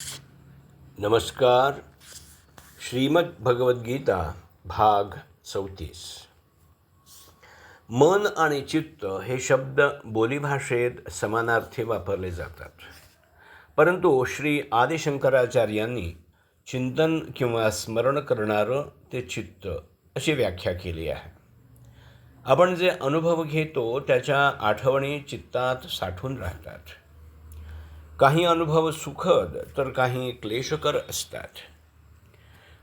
नमस्कार. श्रीमद भगवद्गीता भाग 34. मन आणि चित्त हे शब्द बोलीभाषेत समानार्थी वापरले जातात, परंतु श्री आदिशंकराचार्यांनी चिंतन किंवा स्मरण करणारं ते चित्त अशी व्याख्या केली आहे. आपण जे अनुभव घेतो त्याच्या आठवणी चित्तात साठून राहतात. काही अनुभव सुखद तर काही क्लेशकर असतात.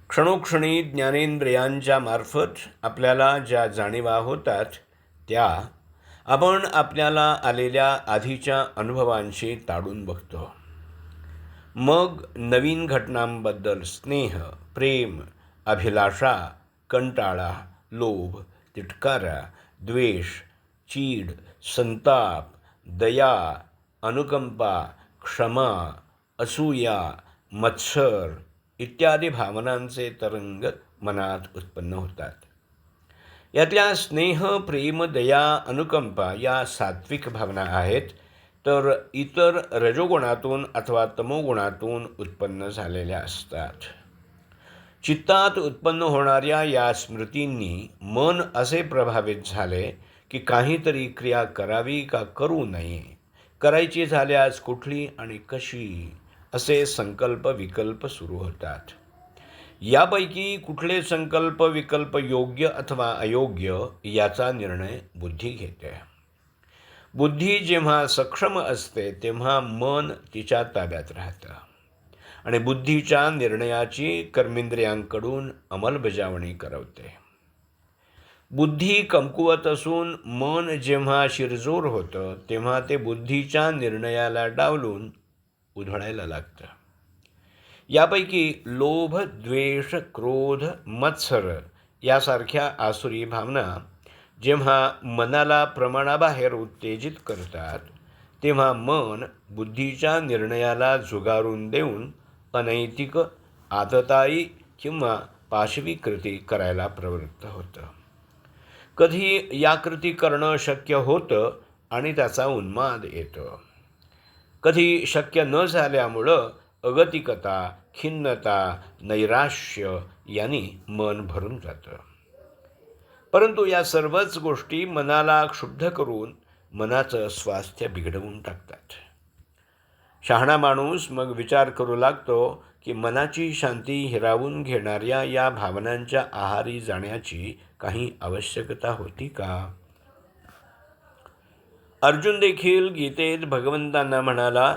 क्षणोक्षणी ज्ञानेंद्रियांच्या मार्फत आपल्याला ज्या जाणीवा होतात त्या आपण आपल्याला आलेल्या आधीच्या अनुभवांशी ताडून बघतो. मग नवीन घटनांबद्दल स्नेह, प्रेम, अभिलाषा, कंटाळा, लोभ, तिटकारा, द्वेष, चीड, संताप, दया, अनुकंपा, क्षमा, असूया, मत्सर इत्यादी भावनांचे तरंग मनात उत्पन्न होतात. यातल्या स्नेह, प्रेम, दया, अनुकंपा या सात्विक भावना आहेत, तर इतर रजोगुणातून अथवा तमोगुणातून उत्पन्न झालेल्या असतात. चित्तात उत्पन्न होणाऱ्या या स्मृतींनी मन असे प्रभावित झाले की काहीतरी क्रिया करावी का करू नये, करायची झाल्यास कुठली आणि कशी, असे संकल्प विकल्प सुरू होतात. यापैकी कुठले संकल्प विकल्प योग्य अथवा अयोग्य याचा निर्णय बुद्धी घेते. बुद्धी जेव्हा सक्षम असते तेव्हा मन तिच्या ताब्यात राहतं आणि बुद्धीच्या निर्णयाची कर्मेंद्रियांकडून अंमलबजावणी करवते. बुद्धी कमकुवत असून मन जेव्हा शिरजोर होतं तेव्हा ते बुद्धीच्या निर्णयाला डावलून उधळायला लागतं. यापैकी लोभ, द्वेष, क्रोध, मत्सर यासारख्या आसुरी भावना जेव्हा मनाला प्रमाणाबाहेर उत्तेजित करतात तेव्हा मन बुद्धीच्या निर्णयाला झुगारून देऊन अनैतिक, आततायी किंवा पाशवी कृती करायला प्रवृत्त होतं. कधी या कृती करणं शक्य होतं आणि त्याचा उन्माद येतो. कधी शक्य न झाल्यामुळं अगतिकता, खिन्नता, नैराश्य यांनी मन भरून जातं. परंतु या सर्वच गोष्टी मनाला क्षुब्ध करून मनाचं स्वास्थ्य बिघडवून टाकतात. शहाणा माणूस मग विचार करू लागतो की मनाची शांती हिरावून घेणाऱ्या या भावनांच्या आहारी जाण्याची काही आवश्यकता होती का? अर्जुन देखील गीतेत भगवंतांना म्हणाला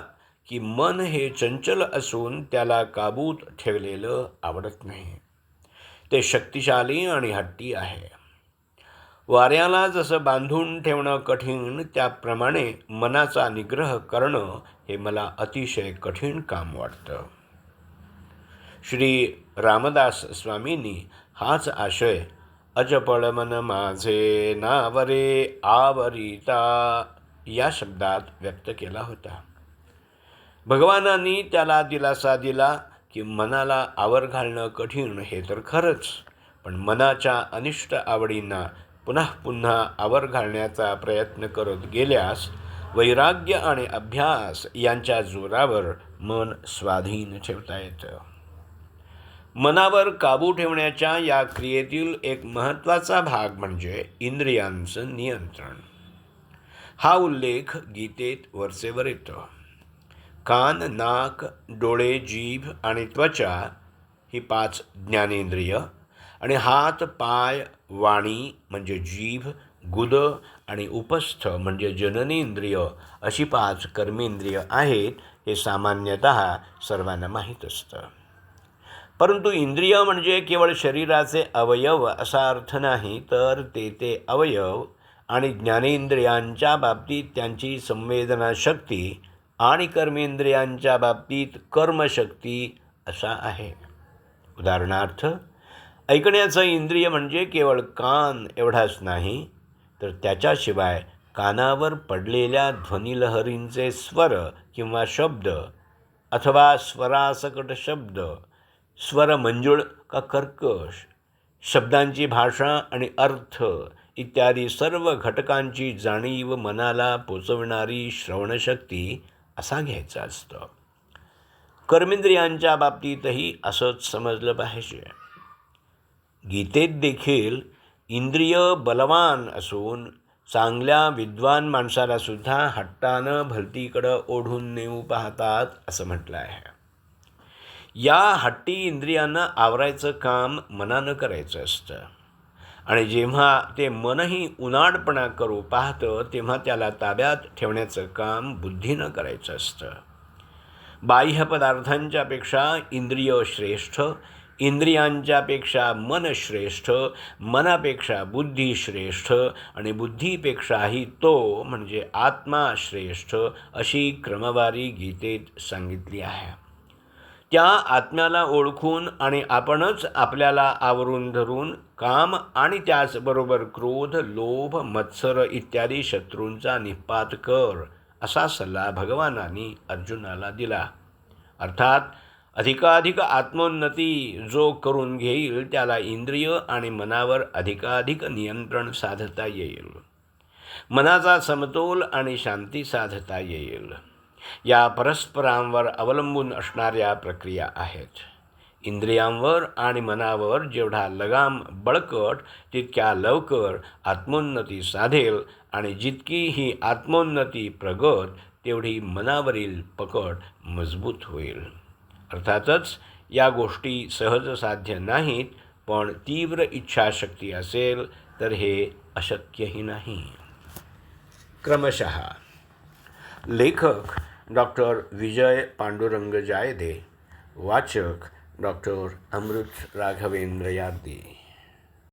की मन हे चंचल असून त्याला काबूत ठेवलेलं आवडत नाही. ते शक्तिशाली आणि हट्टी आहे. वाऱ्याला जसं बांधून ठेवणं कठीण त्याप्रमाणे मनाचा निग्रह करणं हे मला अतिशय कठीण काम वाटतं. श्री रामदास स्वामींनी हाच आशय अजपळ मन माझे नावरे आवरिता या शब्दात व्यक्त केला होता. भगवानांनी त्याला दिलासा दिला की मनाला आवर घालणं कठीण हे तर खरंच, पण मनाच्या अनिष्ट आवडींना पुन्हा पुन्हा आवर घालण्याचा प्रयत्न करत गेल्यास वैराग्य आणि अभ्यास यांच्या जोरावर मन स्वाधीन ठेवता येतं. मनावर काबू ठेवण्याच्या या क्रियेतील एक महत्त्वाचा भाग म्हणजे इंद्रियांचं नियंत्रण. हा उल्लेख गीतेत वरचेवर येतो. कान, नाक, डोळे, जीभ आणि त्वचा ही 5 ज्ञानेंद्रिय आणि हात, पाय, वाणी म्हणजे जीभ, गुद आणि उपस्थ म्हणजे जननेंद्रिय अशी 5 कर्मेंद्रिय आहेत, हे सामान्यतः सर्वांना माहीत असतं. परंतु इंद्रिय म्हणजे केवळ शरीराचे अवयव असा अर्थ नाही, तर ते अवयव आणि ज्ञानेंद्रियांच्या बाबतीत त्यांची संवेदना शक्ती आणि कर्मेंद्रियांच्या बाबतीत कर्मशक्ती असा आहे. उदाहरणार्थ, ऐकण्याचं इंद्रिय म्हणजे केवळ कान एवढाच नाही, तर त्याच्याशिवाय कानावर पडलेल्या ध्वनिलहरींचे स्वर किंवा शब्द अथवा स्वरासकट शब्द, स्वर मंजुळ का कर्कश, शब्दांची भाषा आणि अर्थ इत्यादी सर्व घटकांची जाणीव मनाला पोचवणारी श्रवणशक्ती असा घ्यायचा असतं. कर्मेंद्रियांच्या बाबतीतही असंच समजलं पाहिजे. गीतेत देखील इंद्रिय बलवान असून चांगल्या विद्वान माणसाला सुद्धा हट्टानं भलतीकडं ओढून नेऊ पाहतात असं म्हटलं आहे. या हट्टी इंद्रियांना आवरायचं काम मनानं करायचं असतं आणि जेव्हा ते मनही उनाडपणा करू पाहतं तेव्हा त्याला ताब्यात ठेवण्याचं काम बुद्धीनं करायचं असतं. बाह्य पदार्थांच्या पेक्षा इंद्रिय श्रेष्ठ, इंद्रियांच्यापेक्षा मन श्रेष्ठ, मनापेक्षा बुद्धी श्रेष्ठ आणि बुद्धीपेक्षाही तो म्हणजे आत्मा श्रेष्ठ अशी क्रमवारी गीतेत सांगितली आहे. त्या आत्म्याला ओळखून आणि आपणच आपल्याला आवरून धरून काम आणि त्याचबरोबर क्रोध, लोभ, मत्सर इत्यादी शत्रूंचा निःपात कर असा सल्ला भगवानांनी अर्जुनाला दिला. अर्थात अधिकाधिक आत्मोन्नती जो करून घेईल त्याला इंद्रिय आणि मनावर अधिकाधिक नियंत्रण साधता येईल. मनाचा समतोल आणि शांती साधता येईल. या परस्परांवर अवलंबून असणाऱ्या प्रक्रिया आहेत. इंद्रियांवर आणि मनावर जेवढा लगाम बळकट तितक्या लवकर आत्मोन्नती साधेल आणि जितकी ही आत्मोन्नती प्रगत तेवढी मनावरील पकड मजबूत होईल. अर्थातच या गोष्टी सहज साध्य नाहीत, पण तीव्र इच्छाशक्ती असेल तर हे अशक्यही नाही. क्रमशः लेखक डॉक्टर विजय पांडुरंग जायदे, वाचक डॉक्टर अमृत राघवेंद्र यार्दी.